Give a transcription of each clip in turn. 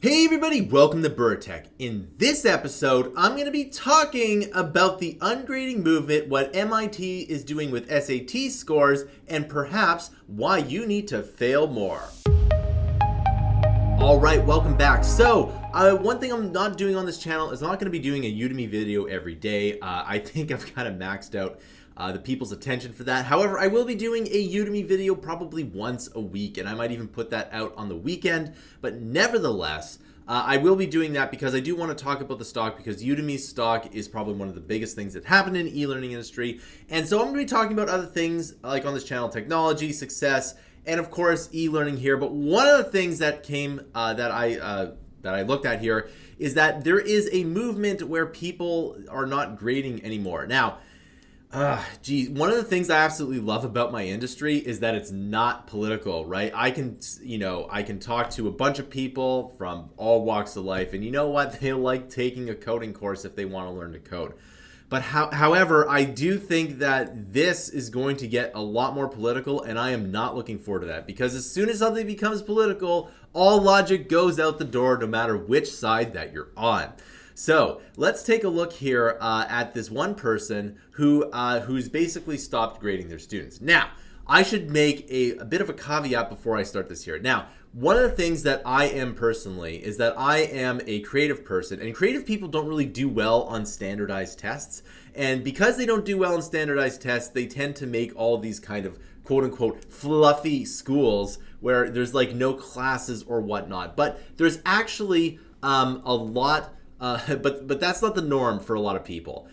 Hey everybody, welcome to Bura. In this episode, I'm going to be talking about the ungrading movement, what MIT is doing with SAT scores, and perhaps why you need to fail more. Alright, welcome back. So, one thing I'm not doing on this channel is I'm not going to be doing a Udemy video every day. I think I've kind of maxed out the people's attention for that. However, I will be doing a Udemy video probably once a week, and I might even put that out on the weekend. But nevertheless, I will be doing that because I do want to talk about the stock, because Udemy's stock is probably one of the biggest things that happened in the e-learning industry. And so I'm going to be talking about other things like on this channel, technology, success, and of course e-learning here. But one of the things that came that I looked at here is that there is a movement where people are not grading anymore. Now, one of the things I absolutely love about my industry is that it's not political, right? I can talk to a bunch of people from all walks of life, and you know what? They like taking a coding course if they want to learn to code. But however, I do think that this is going to get a lot more political, and I am not looking forward to that, because as soon as something becomes political, all logic goes out the door, no matter which side that you're on. So let's take a look here at this one person who's basically stopped grading their students. Now, I should make a bit of a caveat before I start this here. Now, one of the things that I am personally is that I am a creative person, and creative people don't really do well on standardized tests. And because they don't do well on standardized tests, they tend to make all these kind of quote unquote fluffy schools where there's like no classes or whatnot. But there's actually a lot. But that's not the norm for a lot of people.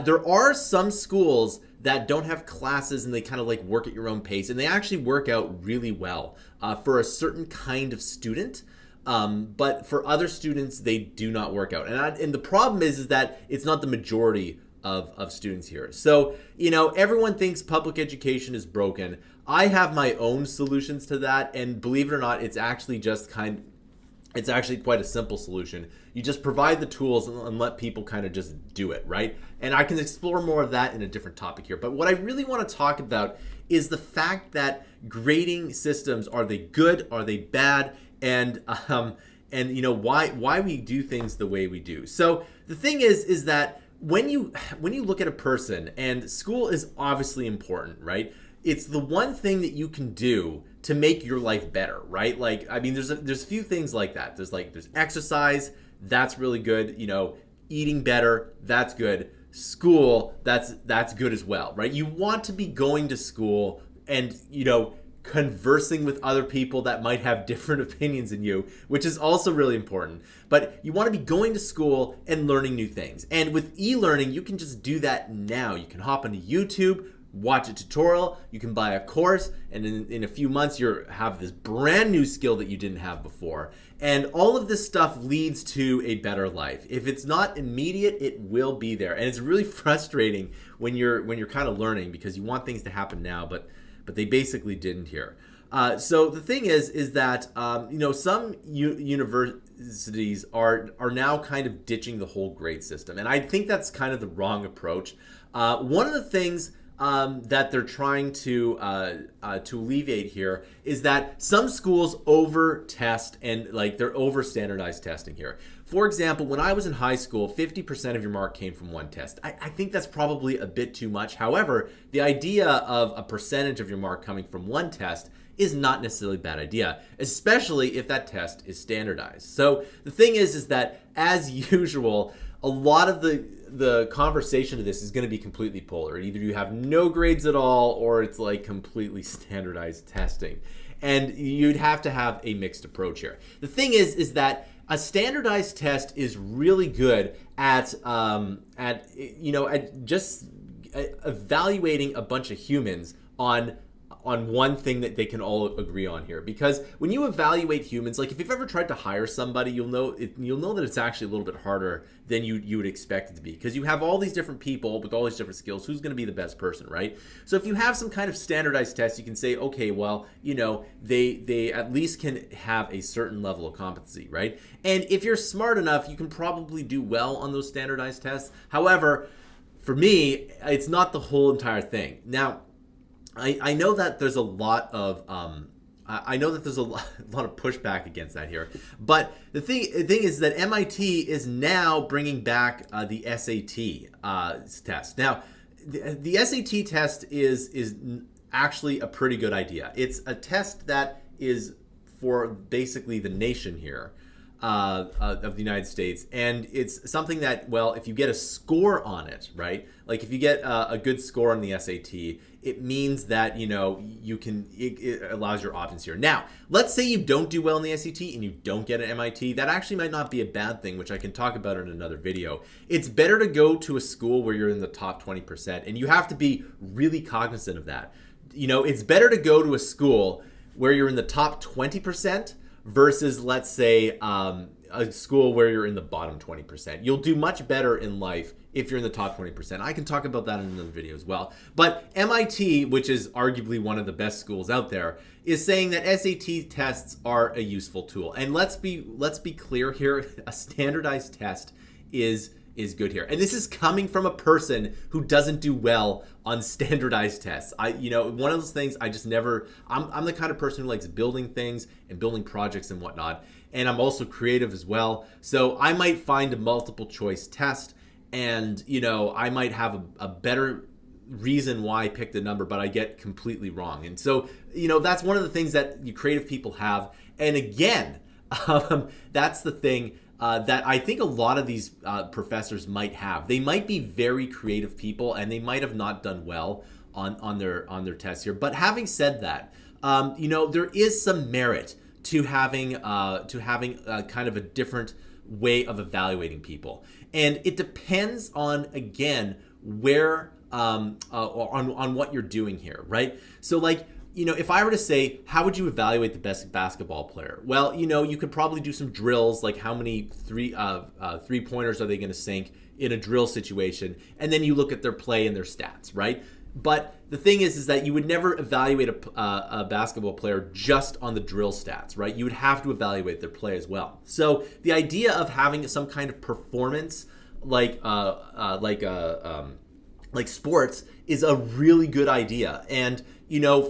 There are some schools that don't have classes and they kind of like work at your own pace, and they actually work out really well for a certain kind of student. But for other students, they do not work out. And the problem is that it's not the majority of students here. So, everyone thinks public education is broken. I have my own solutions to that, and believe it or not, it's actually quite a simple solution. You just provide the tools and let people kind of just do it, right? And I can explore more of that in a different topic here. But what I really want to talk about is the fact that grading systems, are they good? Are they bad? And why we do things the way we do. So the thing is that when you look at a person, and school is obviously important, right? It's the one thing that you can do to make your life better, right? Like, I mean, there's a few things like that. There's exercise, that's really good. Eating better, that's good. School, that's good as well, right? You want to be going to school and, conversing with other people that might have different opinions than you, which is also really important. But you want to be going to school and learning new things. And with e-learning, you can just do that now. You can hop onto YouTube, watch a tutorial, you can buy a course, and in a few months you have this brand new skill that you didn't have before. And all of this stuff leads to a better life. If it's not immediate, it will be there. And it's really frustrating when you're kind of learning, because you want things to happen now, but they basically didn't here. So the thing is that some universities are now kind of ditching the whole grade system, and I think that's kind of the wrong approach. One of the things that they're trying to alleviate here is that some schools over test, and they're over standardized testing here. For example, when I was in high school, 50% of your mark came from one test. I think that's probably a bit too much. However, the idea of a percentage of your mark coming from one test is not necessarily a bad idea, especially if that test is standardized. So the thing is that, as usual, a lot of the conversation of this is going to be completely polar. Either you have no grades at all, or it's like completely standardized testing. And you'd have to have a mixed approach here. The thing is that a standardized test is really good at just evaluating a bunch of humans on one thing that they can all agree on here. Because when you evaluate humans, like if you've ever tried to hire somebody, you'll know that it's actually a little bit harder than you would expect it to be, because you have all these different people with all these different skills. Who's going to be the best person, right? So if you have some kind of standardized test, you can say, okay, well, they at least can have a certain level of competency, right? And if you're smart enough, you can probably do well on those standardized tests. However, for me, it's not the whole entire thing. Now, I know that there's a lot of I know that there's a lot of pushback against that here, but the thing is that MIT is now bringing back the SAT test. Now, the SAT test is actually a pretty good idea. It's a test that is for basically the nation here of the United States, and it's something that, well, if you get a score on it, right? Like if you get a good score on the SAT, it means that it allows your options here. Now, let's say you don't do well in the SAT and you don't get an MIT. That actually might not be a bad thing, which I can talk about in another video. It's better to go to a school where you're in the top 20%, and you have to be really cognizant of that. It's better to go to a school where you're in the top 20% versus, let's say, a school where you're in the bottom 20%. You'll do much better in life if you're in the top 20%. I can talk about that in another video as well. But MIT, which is arguably one of the best schools out there, is saying that SAT tests are a useful tool. And let's be clear here, a standardized test is good here. And this is coming from a person who doesn't do well on standardized tests. One of those things I just never, I'm the kind of person who likes building things and building projects and whatnot. And I'm also creative as well. So I might find a multiple choice test and, I might have a better reason why I picked the number, but I get completely wrong. And so, that's one of the things that you creative people have. And again, that's the thing that I think a lot of these professors might have. They might be very creative people, and they might have not done well on their tests here. But having said that, there is some merit to having kind of a different way of evaluating people, and it depends on, again, where on what you're doing here, right? So like, if I were to say, how would you evaluate the best basketball player? Well, you could probably do some drills, like how many three-pointers are they going to sink in a drill situation, and then you look at their play and their stats, right? But the thing is that you would never evaluate a basketball player just on the drill stats, right? You would have to evaluate their play as well. So the idea of having some kind of performance like sports is a really good idea. And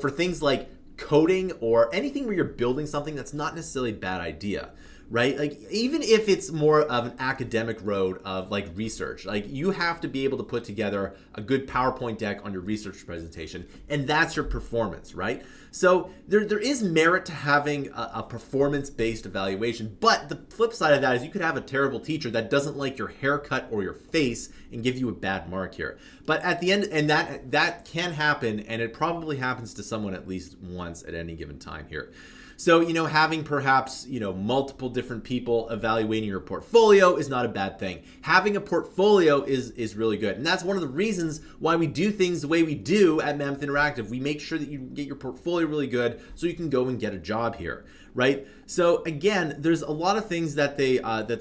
for things like coding or anything where you're building something, that's not necessarily a bad idea, right? Like, even if it's more of an academic road of like research, like you have to be able to put together a good PowerPoint deck on your research presentation, and that's your performance, right? So there is merit to having a performance-based evaluation, but the flip side of that is you could have a terrible teacher that doesn't like your haircut or your face and give you a bad mark here. But at the end, and that can happen, and it probably happens to someone at least once at any given time here. So, having perhaps, multiple different people evaluating your portfolio is not a bad thing. Having a portfolio is really good. And that's one of the reasons why we do things the way we do at Mammoth Interactive. We make sure that you get your portfolio really good so you can go and get a job here, right? So again, there's a lot of things that they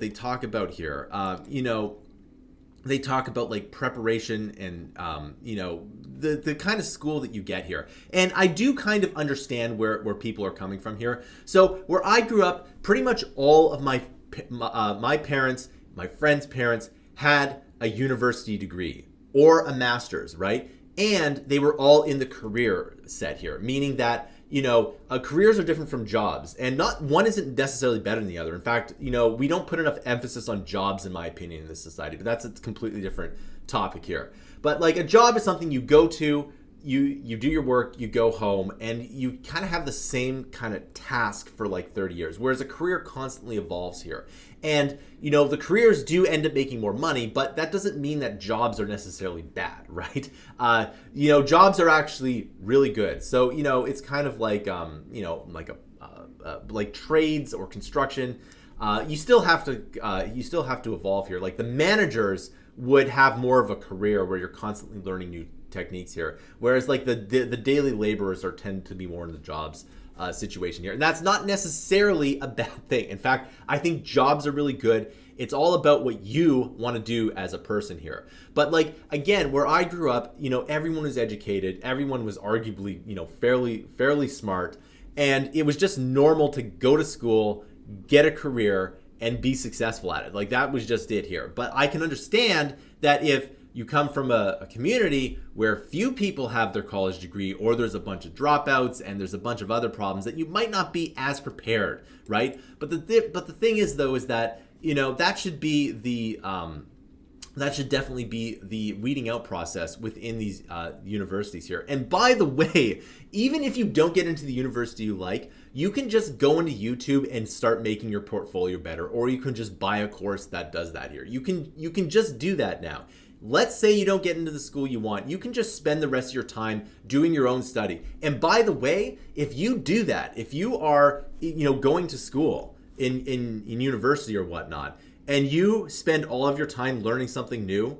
talk about here. They talk about like preparation and, the kind of school that you get here. And I do kind of understand where people are coming from here. So where I grew up, pretty much all of my parents, my friends' parents had a university degree or a master's, right? And they were all in the career set here, meaning that careers are different from jobs, and not one isn't necessarily better than the other. In fact, we don't put enough emphasis on jobs, in my opinion, in this society, but that's a completely different topic here. But like, a job is something you go to, you do your work, you go home, and you kind of have the same kind of task for like 30 years, whereas a career constantly evolves here. And, the careers do end up making more money, but that doesn't mean that jobs are necessarily bad, right? Jobs are actually really good. So, it's kind of like, like trades or construction. You still have to evolve here. Like, the managers would have more of a career where you're constantly learning new techniques here, whereas like the daily laborers tend to be more in the jobs situation here. And that's not necessarily a bad thing. In fact, I think jobs are really good. It's all about what you want to do as a person here. But like, again, where I grew up, everyone was educated. Everyone was arguably, fairly smart. And it was just normal to go to school, get a career, and be successful at it. Like, that was just it here. But I can understand that if you come from a community where few people have their college degree, or there's a bunch of dropouts and there's a bunch of other problems that you might not be as prepared, right? But the thing is, though, is that, you know, that should be the that should definitely be the weeding out process within these universities here. And by the way, even if you don't get into the university you like, you can just go into YouTube and start making your portfolio better, or you can just buy a course that does that here. You can just do that now. Let's say you don't get into the school you want. You can just spend the rest of your time doing your own study. And by the way, if you do that, if you are, you know, going to school in university or whatnot, and you spend all of your time learning something new,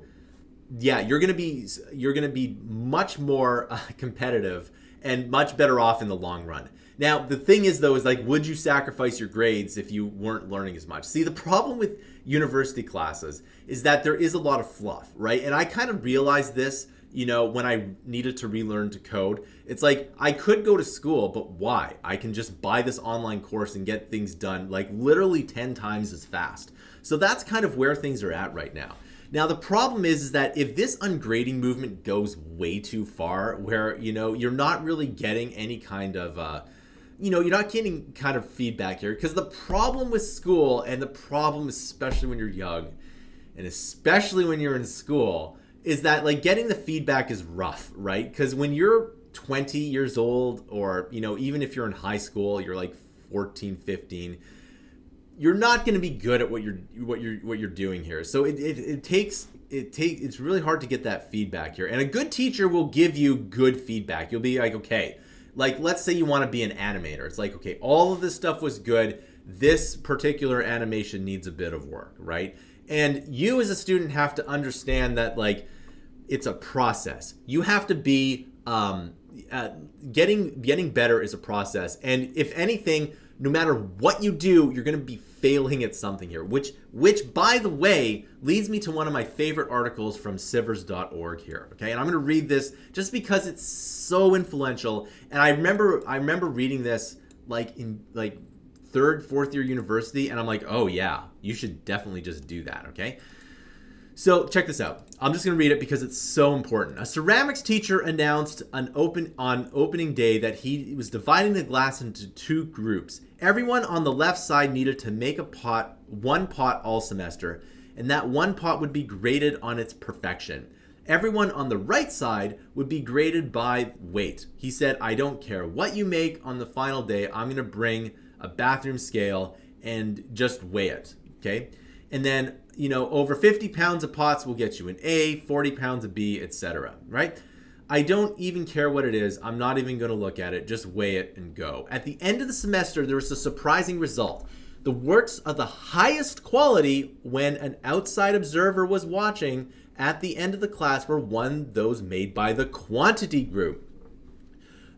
yeah, you're gonna be much more competitive and much better off in the long run. Now, the thing is, though, is like, would you sacrifice your grades if you weren't learning as much? See, the problem with university classes is that there is a lot of fluff, right? And I kind of realized this, you know, when I needed to relearn to code. It's like, I could go to school, but why? I can just buy this online course and get things done like literally 10 times as fast. So that's kind of where things are at right now. Now, the problem is that if this ungrading movement goes way too far, where, you know, you're not really getting any kind of, you know, you're not getting kind of feedback here, because the problem with school, and the problem especially when you're young, and especially when you're in school, is that like getting the feedback is rough, right? Because when you're 20 years old, or, you know, even if you're in high school, you're like 14, 15, you're not going to be good at what you're doing here. So it's really hard to get that feedback here. And a good teacher will give you good feedback. You'll be like, okay, like, let's say you want to be an animator. It's like, okay, all of this stuff was good. This particular animation needs a bit of work, right? And you as a student have to understand that, like, it's a process. You have to be getting better is a process. And if anything, no matter what you do, you're going to be failing at something here, which by the way leads me to one of my favorite articles from sivers.org here. Okay, and I'm going to read this just because it's so influential. And I remember reading this like in like third, fourth year university, and I'm like, oh yeah, you should definitely just do that. Okay. So check this out. I'm just going to read it because it's so important. A ceramics teacher announced on opening day that he was dividing the glass into two groups. Everyone on the left side needed to make one pot all semester, and that one pot would be graded on its perfection. Everyone on the right side would be graded by weight. He said, I don't care what you make on the final day. I'm going to bring a bathroom scale and just weigh it. Okay. And then, you know, over 50 pounds of pots will get you an A, 40 pounds a B, etc. Right? I don't even care what it is. I'm not even going to look at it. Just weigh it and go. At the end of the semester, there was a surprising result. The works of the highest quality, when an outside observer was watching at the end of the class, were those made by the quantity group.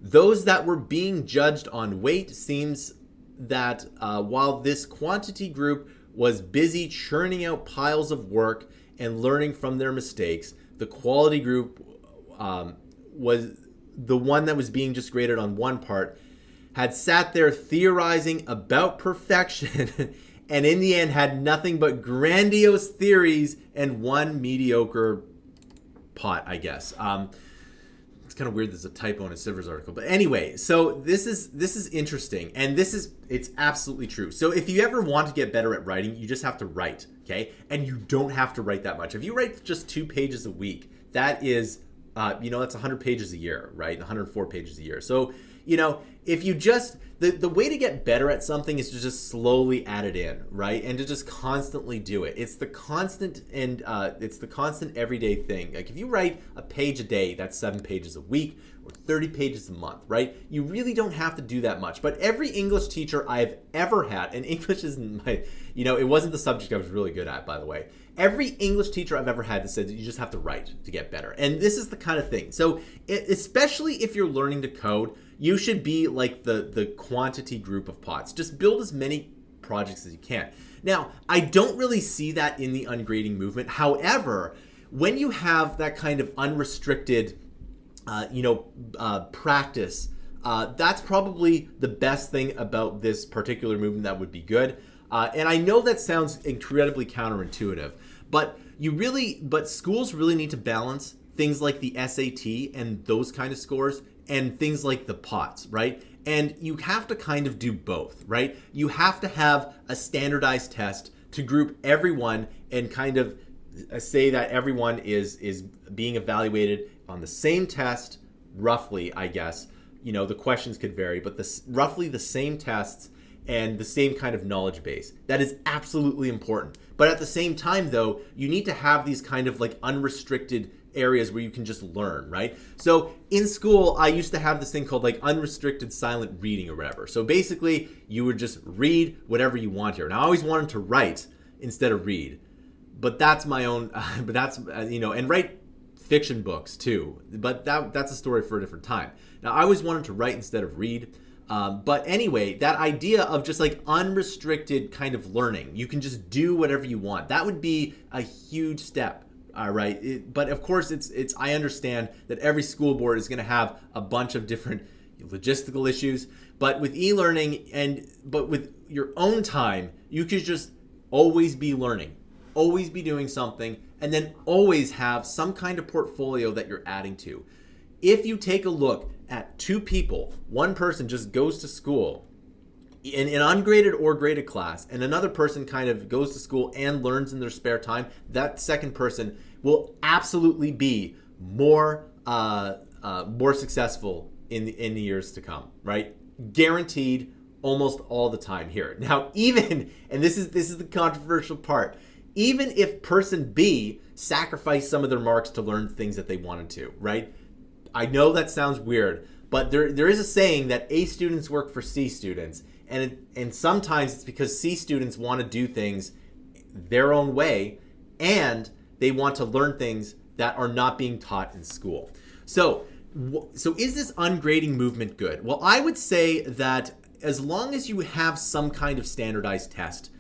Those that were being judged on weight, seems that while this quantity group was busy churning out piles of work and learning from their mistakes, the quality group was the one that was being just graded on one part, had sat there theorizing about perfection and in the end had nothing but grandiose theories and one mediocre pot, I guess. It's kind of weird there's a typo in a Sivers article. But anyway, so this is interesting, and it's absolutely true. So if you ever want to get better at writing, you just have to write, okay? And you don't have to write that much. If you write just 2 pages a week, that is, you know, that's 100 pages a year, right? 104 pages a year. So, you know, if you just, the way to get better at something is to just slowly add it in, right? And to just constantly do it. It's the constant everyday thing. Like if you write a page a day, that's 7 pages a week or 30 pages a month, right? You really don't have to do that much. But every English teacher I've ever had, and English isn't my, you know, it wasn't the subject I was really good at, by the way. Every English teacher I've ever had that said that you just have to write to get better. And this is the kind of thing. So especially if you're learning to code, you should be like the quantity group of pots. Just build as many projects as you can. Now, I don't really see that in the ungrading movement. However, when you have that kind of unrestricted, practice, that's probably the best thing about this particular movement that would be good. And I know that sounds incredibly counterintuitive, But schools really need to balance things like the SAT and those kind of scores and things like the POTS, right? And you have to kind of do both, right? You have to have a standardized test to group everyone and kind of say that everyone is being evaluated on the same test, roughly, I guess. You know, the questions could vary, but roughly the same tests and the same kind of knowledge base. That is absolutely important. But at the same time, though, you need to have these kind of like unrestricted areas where you can just learn, right? So in school, I used to have this thing called like unrestricted silent reading or whatever. So basically, you would just read whatever you want here. Now, I always wanted to write instead of read, but that's my own, but that's, and write fiction books too. But that's a story for a different time. Now, I always wanted to write instead of read. But anyway, that idea of just like unrestricted kind of learning, you can just do whatever you want. That would be a huge step. All right. But of course, I understand that every school board is going to have a bunch of different logistical issues. But with e-learning but with your own time, you could just always be learning, always be doing something, and then always have some kind of portfolio that you're adding to. If you take a look at two people, one person just goes to school in an ungraded or graded class, and another person kind of goes to school and learns in their spare time, that second person will absolutely be more successful in the years to come, right? Guaranteed, almost all the time here. Now, even, and this is the controversial part, even if person B sacrificed some of their marks to learn things that they wanted to, right? I know that sounds weird, but there is a saying that A students work for C students, and sometimes it's because C students want to do things their own way, and they want to learn things that are not being taught in school. So is this ungrading movement good? Well, I would say that as long as you have some kind of standardized test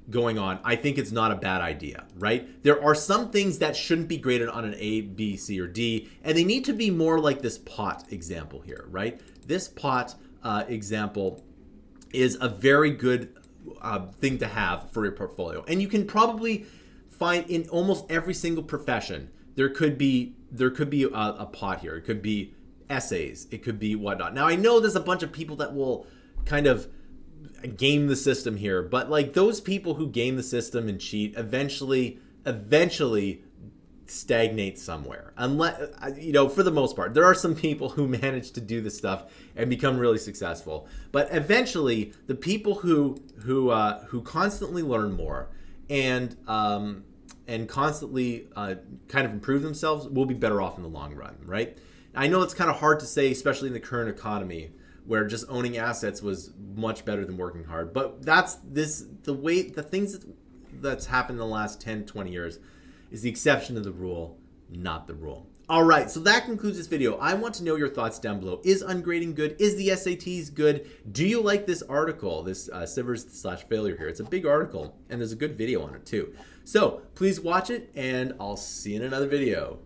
going on, I think it's not a bad idea, right? There are some things that shouldn't be graded on an A, B, C, or D, and they need to be more like this POT example here, right? This POT example is a very good thing to have for your portfolio. And you can probably find in almost every single profession, there could be a POT here. It could be essays. It could be whatnot. Now, I know there's a bunch of people that will kind of game the system here, but like those people who game the system and cheat eventually stagnate somewhere. Unless, for the most part, there are some people who manage to do this stuff and become really successful. But eventually, the people who constantly learn more and constantly kind of improve themselves will be better off in the long run, right? I know it's kind of hard to say, especially in the current economy, where just owning assets was much better than working hard. But the things that's happened in the last 10, 20 years is the exception to the rule, not the rule. All right, so that concludes this video. I want to know your thoughts down below. Is ungrading good? Is the SATs good? Do you like this article, this Sivers/failure here? It's a big article, and there's a good video on it too. So please watch it, and I'll see you in another video.